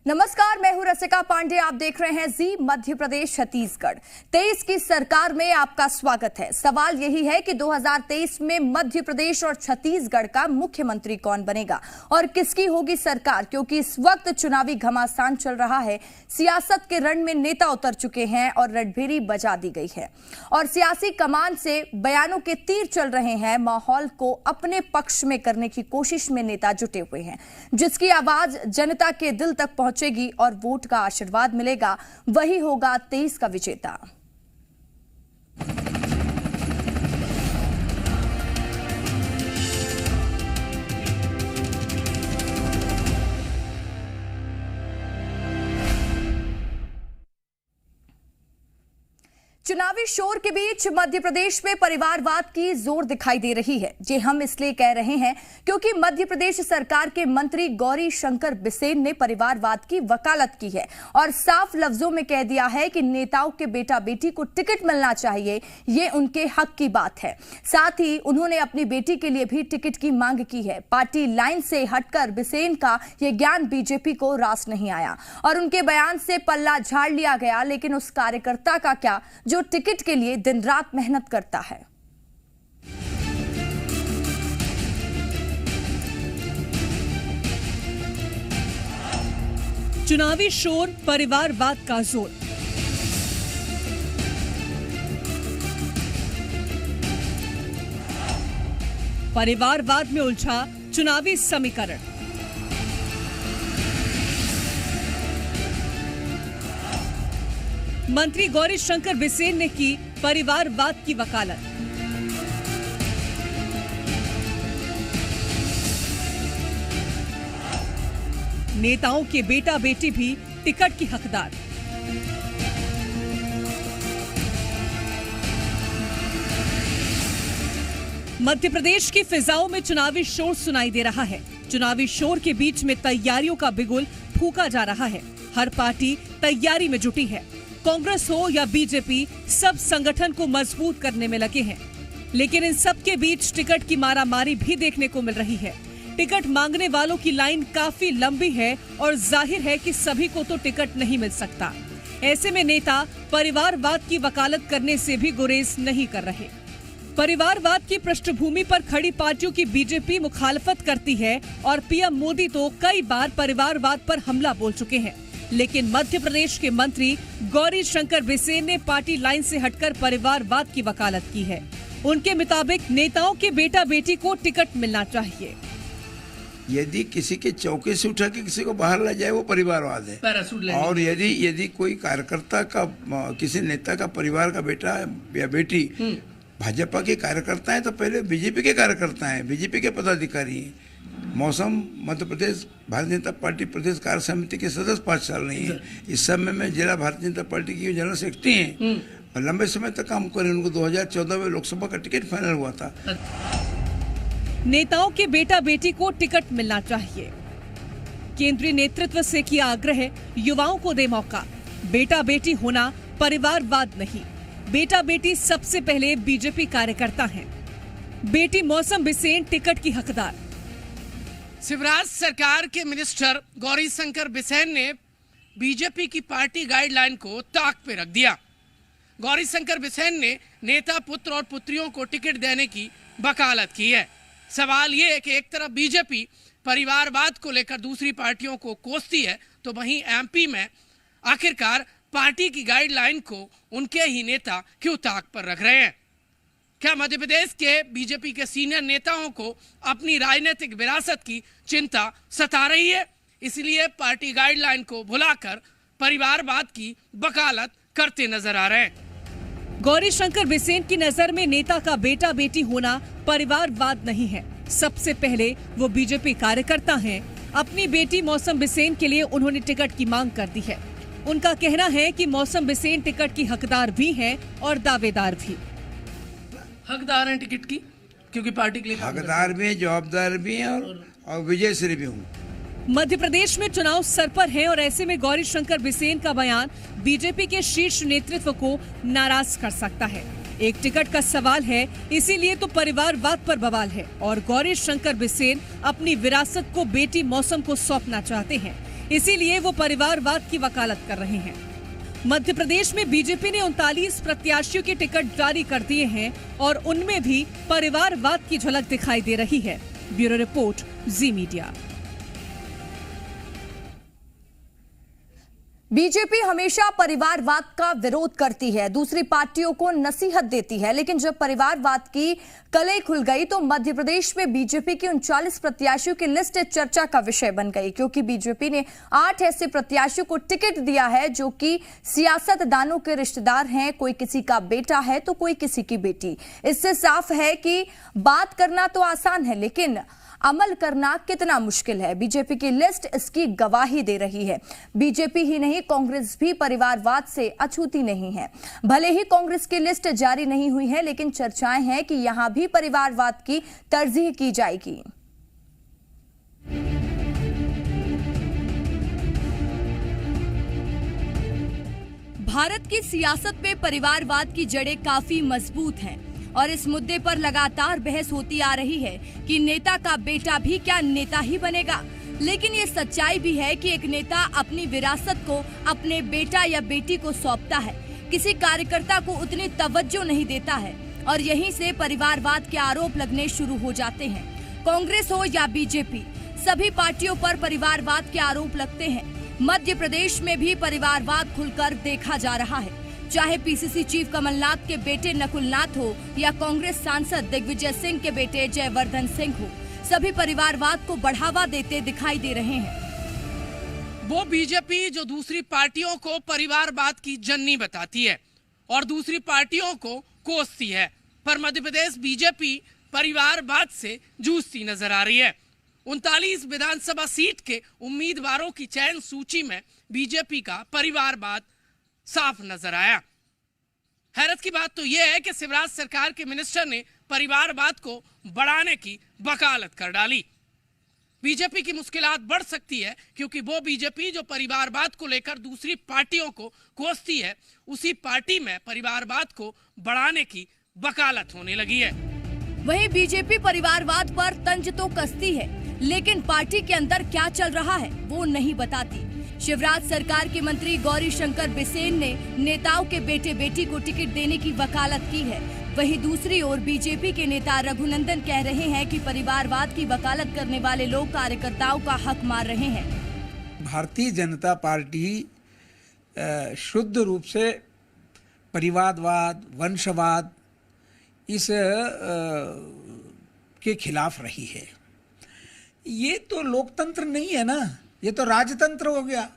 नमस्कार, मैं हूं रसिका पांडे। आप देख रहे हैं जी मध्य प्रदेश छत्तीसगढ़ 23 की सरकार में आपका स्वागत है। सवाल यही है कि 2023 में मध्य प्रदेश और छत्तीसगढ़ का मुख्यमंत्री कौन बनेगा और किसकी होगी सरकार, क्योंकि इस वक्त चुनावी घमासान चल रहा है। सियासत के रण में नेता उतर चुके हैं और रणभेरी बजा दी गई है और सियासी कमान से बयानों के तीर चल रहे हैं। माहौल को अपने पक्ष में करने की कोशिश में नेता जुटे हुए हैं। जिसकी आवाज जनता के दिल तक पहुंचेगी और वोट का आशीर्वाद मिलेगा, वही होगा 23 का विजेता। चुनावी शोर के बीच मध्य प्रदेश में परिवारवाद की जोर दिखाई दे रही है। जी हम इसलिए कह रहे हैं क्योंकि मध्य प्रदेश सरकार के मंत्री गौरी शंकर बिसेन ने परिवारवाद की वकालत की है और साफ लफ्जों में कह दिया है कि नेताओं के बेटा बेटी को टिकट मिलना चाहिए, ये उनके हक की बात है। साथ ही उन्होंने अपनी बेटी के लिए भी टिकट की मांग की है। पार्टी लाइन से हटकर बिसेन का यह ज्ञान बीजेपी को रास नहीं आया और उनके बयान से पल्ला झाड़ लिया गया। लेकिन उस कार्यकर्ता का क्या जो टिकट के लिए दिन रात मेहनत करता है। चुनावी शोर, परिवारवाद का जोर। परिवारवाद में उलझा चुनावी समीकरण। मंत्री गौरी शंकर बिसेन ने की परिवारवाद की वकालत। नेताओं के बेटा बेटी भी टिकट की हकदार। मध्य प्रदेश की फिजाओं में चुनावी शोर सुनाई दे रहा है। चुनावी शोर के बीच में तैयारियों का बिगुल फूंका जा रहा है। हर पार्टी तैयारी में जुटी है। कांग्रेस हो या बीजेपी, सब संगठन को मजबूत करने में लगे हैं। लेकिन इन सब के बीच टिकट की मारामारी भी देखने को मिल रही है। टिकट मांगने वालों की लाइन काफी लंबी है और जाहिर है कि सभी को तो टिकट नहीं मिल सकता। ऐसे में नेता परिवारवाद की वकालत करने से भी गुरेज नहीं कर रहे। परिवारवाद की पृष्ठभूमि पर खड़ी पार्टियों की बीजेपी मुखालफत करती है और पीएम मोदी तो कई बार परिवारवाद पर हमला बोल चुके हैं। लेकिन मध्य प्रदेश के मंत्री गौरी शंकर बिसेन ने पार्टी लाइन से हटकर परिवारवाद की वकालत की है। उनके मुताबिक नेताओं के बेटा बेटी को टिकट मिलना चाहिए। यदि किसी के चौके से उठा के किसी को बाहर ला जाए वो परिवारवाद है। और यदि कोई कार्यकर्ता का, किसी नेता का परिवार का बेटा या बेटी भाजपा के कार्यकर्ता है तो पहले बीजेपी के कार्यकर्ता हैं, बीजेपी के पदाधिकारी हैं। मौसम मध्य प्रदेश भारतीय जनता पार्टी प्रदेश कार्य समिति के सदस्य 5 साल नहीं है। इस समय में जिला भारतीय जनता पार्टी की जनरल सेक्रेटरी हैं और लंबे समय तक काम करे। उनको 2014 में लोकसभा का टिकट फाइनल हुआ था। नेताओं के बेटा बेटी को टिकट मिलना चाहिए। केंद्रीय नेतृत्व से किया आग्रह, युवाओं को दे मौका। बेटा बेटी होना परिवारवाद नहीं। बेटा बेटी सबसे पहले बीजेपी कार्यकर्ता हैं। बेटी मौसम बिसेन टिकट की हकदार। शिवराज सरकार के मिनिस्टर गौरी शंकर बिसेन ने बीजेपी की पार्टी गाइडलाइन को ताक पे रख दिया। गौरी शंकर बिसेन ने नेता पुत्र और पुत्रियों को टिकट देने की वकालत की है। सवाल ये है कि एक तरफ बीजेपी परिवारवाद को लेकर दूसरी पार्टियों को कोसती है, तो वहीं एमपी में आखिरकार पार्टी की गाइडलाइन को उनके ही नेता क्यों ताक पर रख रहे हैं? क्या मध्य प्रदेश के बीजेपी के सीनियर नेताओं को अपनी राजनीतिक विरासत की चिंता सता रही है, इसलिए पार्टी गाइडलाइन को भुलाकर परिवारवाद की वकालत करते नजर आ रहे हैं? गौरी शंकर बिसेन की नजर में नेता का बेटा बेटी होना परिवारवाद नहीं है। सबसे पहले वो बीजेपी कार्यकर्ता हैं। अपनी बेटी मौसम बिसेन के लिए उन्होंने टिकट की मांग कर दी है। उनका कहना है कि मौसम बिसेन टिकट की हकदार भी हैं और दावेदार भी। हकदार हैं टिकट की, क्योंकि पार्टी के लिए हकदार भी हैं, जवाबदार भी हैं और विजयश्री भी हूँ। मध्य प्रदेश में चुनाव सर पर है और ऐसे में गौरी शंकर बिसेन का बयान बीजेपी के शीर्ष नेतृत्व को नाराज कर सकता है। एक टिकट का सवाल है, इसीलिए तो परिवारवाद पर बवाल है और गौरी शंकर बिसेन अपनी विरासत को बेटी मौसम को सौंपना चाहते हैं। इसीलिए वो परिवारवाद की वकालत कर रहे हैं। मध्य प्रदेश में बीजेपी ने 39 प्रत्याशियों के टिकट जारी कर दिए हैं और उनमें भी परिवारवाद की झलक दिखाई दे रही है। ब्यूरो रिपोर्ट, जी मीडिया। बीजेपी हमेशा परिवारवाद का विरोध करती है, दूसरी पार्टियों को नसीहत देती है, लेकिन जब परिवारवाद की कलई खुल गई तो मध्य प्रदेश में बीजेपी के 39 प्रत्याशियों की लिस्ट चर्चा का विषय बन गई, क्योंकि बीजेपी ने 8 ऐसे प्रत्याशियों को टिकट दिया है जो कि सियासतदानों के रिश्तेदार हैं। कोई किसी का बेटा है तो कोई किसी की बेटी। इससे साफ है कि बात करना तो आसान है, लेकिन अमल करना कितना मुश्किल है। बीजेपी की लिस्ट इसकी गवाही दे रही है। बीजेपी ही नहीं, कांग्रेस भी परिवारवाद से अछूती नहीं है। भले ही कांग्रेस की लिस्ट जारी नहीं हुई है, लेकिन चर्चाएं हैं कि यहां भी परिवारवाद की तरजीह की जाएगी। भारत की सियासत में परिवारवाद की जड़ें काफी मजबूत हैं और इस मुद्दे पर लगातार बहस होती आ रही है कि नेता का बेटा भी क्या नेता ही बनेगा। लेकिन ये सच्चाई भी है कि एक नेता अपनी विरासत को अपने बेटा या बेटी को सौंपता है, किसी कार्यकर्ता को उतनी तवज्जो नहीं देता है और यहीं से परिवारवाद के आरोप लगने शुरू हो जाते हैं। कांग्रेस हो या बीजेपी, सभी पार्टियों पर परिवारवाद के आरोप लगते हैं। मध्य प्रदेश में भी परिवारवाद खुलकर देखा जा रहा है, चाहे पीसीसी चीफ कमलनाथ के बेटे नकुलनाथ हो या कांग्रेस सांसद दिग्विजय सिंह के बेटे जयवर्धन सिंह हो, सभी परिवारवाद को बढ़ावा देते दिखाई दे रहे हैं। वो बीजेपी जो दूसरी पार्टियों को परिवारवाद की जननी बताती है और दूसरी पार्टियों को कोसती है, पर मध्य प्रदेश बीजेपी परिवारवाद से जूझती नजर आ रही है। 39 विधानसभा सीट के उम्मीदवारों की चयन सूची में बीजेपी का परिवारवाद साफ नजर आया। हैरत की बात तो यह है कि शिवराज सरकार के मिनिस्टर ने परिवारवाद को बढ़ाने की वकालत कर डाली। बीजेपी की मुश्किलात बढ़ सकती है, क्योंकि वो बीजेपी जो परिवारवाद को लेकर दूसरी पार्टियों को कोसती है, उसी पार्टी में परिवारवाद को बढ़ाने की वकालत होने लगी है। वहीं बीजेपी परिवारवाद पर तंज तो कसती है, लेकिन पार्टी के अंदर क्या चल रहा है वो नहीं बताती। शिवराज सरकार के मंत्री गौरी शंकर बिसेन ने नेताओं के बेटे बेटी को टिकट देने की वकालत की है। वहीं दूसरी ओर बीजेपी के नेता रघुनंदन कह रहे हैं कि परिवारवाद की वकालत करने वाले लोग कार्यकर्ताओं का हक मार रहे हैं। भारतीय जनता पार्टी शुद्ध रूप से परिवारवाद, वंशवाद इस के खिलाफ रही है। ये तो लोकतंत्र नहीं है ना, ये तो राजतंत्र हो गया।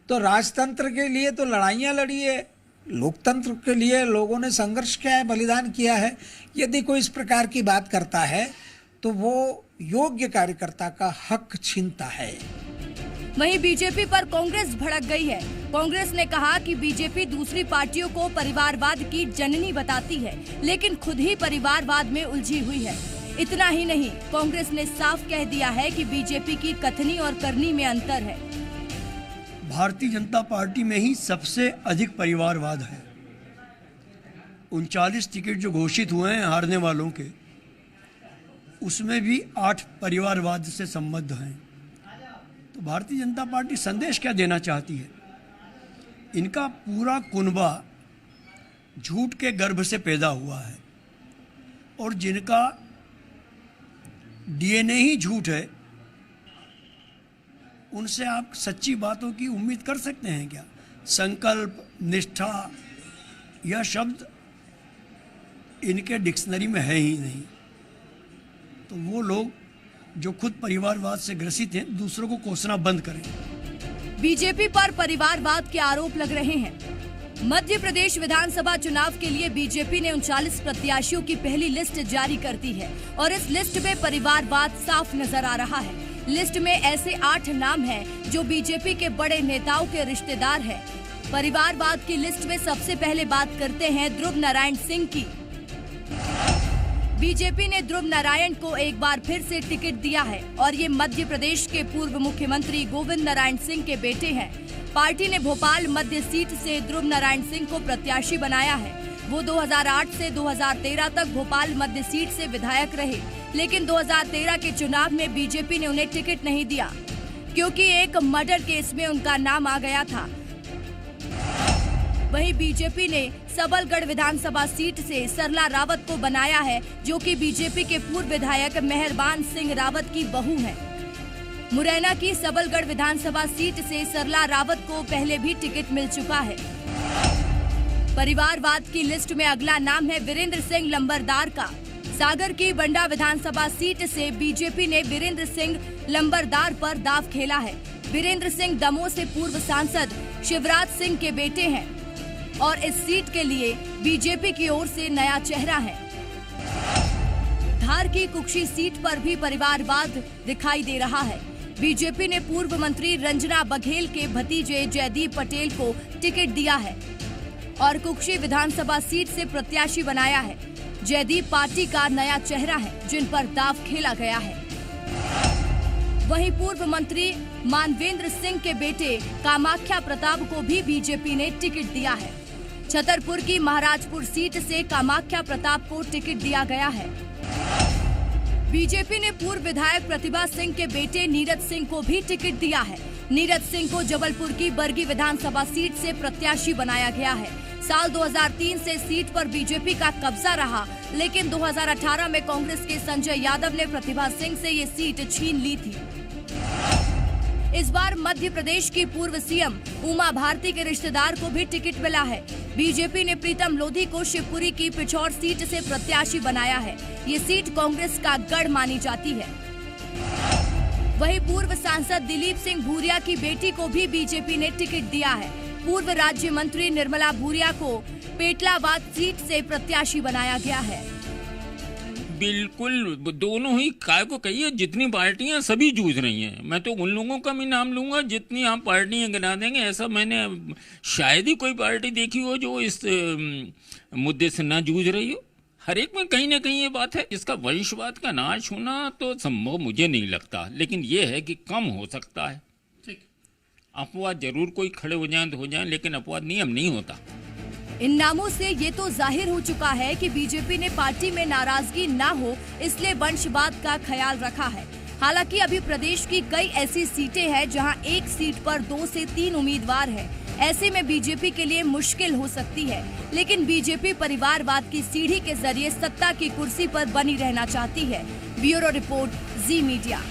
तो राजतंत्र के लिए तो लड़ाइयाँ लड़ी है, लोकतंत्र के लिए लोगों ने संघर्ष किया है, बलिदान किया है। यदि कोई इस प्रकार की बात करता है तो वो योग्य कार्यकर्ता का हक छीनता है। वहीं बीजेपी पर कांग्रेस भड़क गई है। कांग्रेस ने कहा कि बीजेपी दूसरी पार्टियों को परिवारवाद की जननी बताती है, लेकिन खुद ही परिवारवाद में उलझी हुई है। इतना ही नहीं, कांग्रेस ने साफ कह दिया है कि बीजेपी की कथनी और करनी में अंतर है। भारतीय जनता पार्टी में ही सबसे अधिक परिवारवाद है। 39 टिकट जो घोषित हुए हैं हारने वालों के, उसमें भी 8 परिवारवाद से संबद्ध हैं। तो भारतीय जनता पार्टी संदेश क्या देना चाहती है? इनका पूरा कुनबा झूठ के गर्भ से पैदा हुआ है और जिनका डीएनए ही झूठ है, उनसे आप सच्ची बातों की उम्मीद कर सकते हैं क्या? संकल्प, निष्ठा यह शब्द इनके डिक्शनरी में है ही नहीं। तो वो लोग जो खुद परिवारवाद से ग्रसित हैं, दूसरों को कोसना बंद करें। बीजेपी पर परिवारवाद के आरोप लग रहे हैं। मध्य प्रदेश विधानसभा चुनाव के लिए बीजेपी ने 39 प्रत्याशियों की पहली लिस्ट जारी कर दी है और इस लिस्ट में परिवारवाद साफ नजर आ रहा है। लिस्ट में ऐसे 8 नाम हैं जो बीजेपी के बड़े नेताओं के रिश्तेदार हैं। परिवारवाद की लिस्ट में सबसे पहले बात करते हैं ध्रुव नारायण सिंह की। बीजेपी ने ध्रुव नारायण को एक बार फिर से टिकट दिया है और ये मध्य प्रदेश के पूर्व मुख्यमंत्री गोविंद नारायण सिंह के बेटे हैं। पार्टी ने भोपाल मध्य सीट से ध्रुव नारायण सिंह को प्रत्याशी बनाया है। वो 2008 से 2013 तक भोपाल मध्य सीट से विधायक रहे, लेकिन 2013 के चुनाव में बीजेपी ने उन्हें टिकट नहीं दिया। क्योंकि एक मर्डर केस में उनका नाम आ गया था। वहीं बीजेपी ने सबलगढ़ विधानसभा सीट से सरला रावत को बनाया है, जो कि बीजेपी के पूर्व विधायक मेहरबान सिंह रावत की बहू हैं। मुरैना की सबलगढ़ विधानसभा सीट से सरला रावत को पहले भी टिकट मिल चुका है। परिवारवाद की लिस्ट में अगला नाम है वीरेंद्र सिंह लंबरदार का। सागर की बंडा विधानसभा सीट से बीजेपी ने वीरेंद्र सिंह लंबरदार पर दाव खेला है। वीरेंद्र सिंह दमोह से पूर्व सांसद शिवराज सिंह के बेटे हैं और इस सीट के लिए बीजेपी की ओर से नया चेहरा है। धार की कुक्षी सीट पर भी परिवारवाद दिखाई दे रहा है। बीजेपी ने पूर्व मंत्री रंजना बघेल के भतीजे जयदीप पटेल को टिकट दिया है और कुक्षी विधानसभा सीट से प्रत्याशी बनाया है। जयदीप पार्टी का नया चेहरा है जिन पर दाव खेला गया है। वहीं पूर्व मंत्री मानवेंद्र सिंह के बेटे कामाख्या प्रताप को भी बीजेपी ने टिकट दिया है। छतरपुर की महाराजपुर सीट से कामाख्या प्रताप को टिकट दिया गया है। बीजेपी ने पूर्व विधायक प्रतिभा सिंह के बेटे नीरज सिंह को भी टिकट दिया है। नीरज सिंह को जबलपुर की बरगी विधानसभा सीट से प्रत्याशी बनाया गया है। साल 2003 से सीट पर बीजेपी का कब्जा रहा, लेकिन 2018 में कांग्रेस के संजय यादव ने प्रतिभा सिंह से ये सीट छीन ली थी। इस बार मध्य प्रदेश की पूर्व सीएम उमा भारती के रिश्तेदार को भी टिकट मिला है। बीजेपी ने प्रीतम लोधी को शिवपुरी की पिछौर सीट से प्रत्याशी बनाया है। ये सीट कांग्रेस का गढ़ मानी जाती है। वहीं पूर्व सांसद दिलीप सिंह भूरिया की बेटी को भी बीजेपी ने टिकट दिया है। पूर्व राज्य मंत्री निर्मला भूरिया को पेटलाबाद सीट से प्रत्याशी बनाया गया है। बिल्कुल, दोनों ही काय को कहिए, जितनी पार्टियां सभी जूझ रही हैं। मैं तो उन लोगों का भी नाम लूंगा जितनी आप पार्टियां गिना देंगे। ऐसा मैंने शायद ही कोई पार्टी देखी हो जो इस मुद्दे से ना जूझ रही हो। हर एक में कहीं ना कहीं ये बात है। इसका वंशवाद का नाश होना तो संभव मुझे नहीं लगता, लेकिन ये है कि कम हो सकता है। अपवाद जरूर कोई खड़े हो जाएं तो हो जाएं, लेकिन अपवाद नियम नहीं होता। इन नामों से ये तो जाहिर हो चुका है कि बीजेपी ने पार्टी में नाराजगी ना हो, इसलिए वंशवाद का ख्याल रखा है। हालांकि अभी प्रदेश की कई ऐसी सीटें हैं जहां एक सीट पर 2 से 3 उम्मीदवार हैं। ऐसे में बीजेपी के लिए मुश्किल हो सकती है, लेकिन बीजेपी परिवारवाद की सीढ़ी के जरिए सत्ता की कुर्सी पर बनी रहना चाहती है। ब्यूरो रिपोर्ट, जी मीडिया।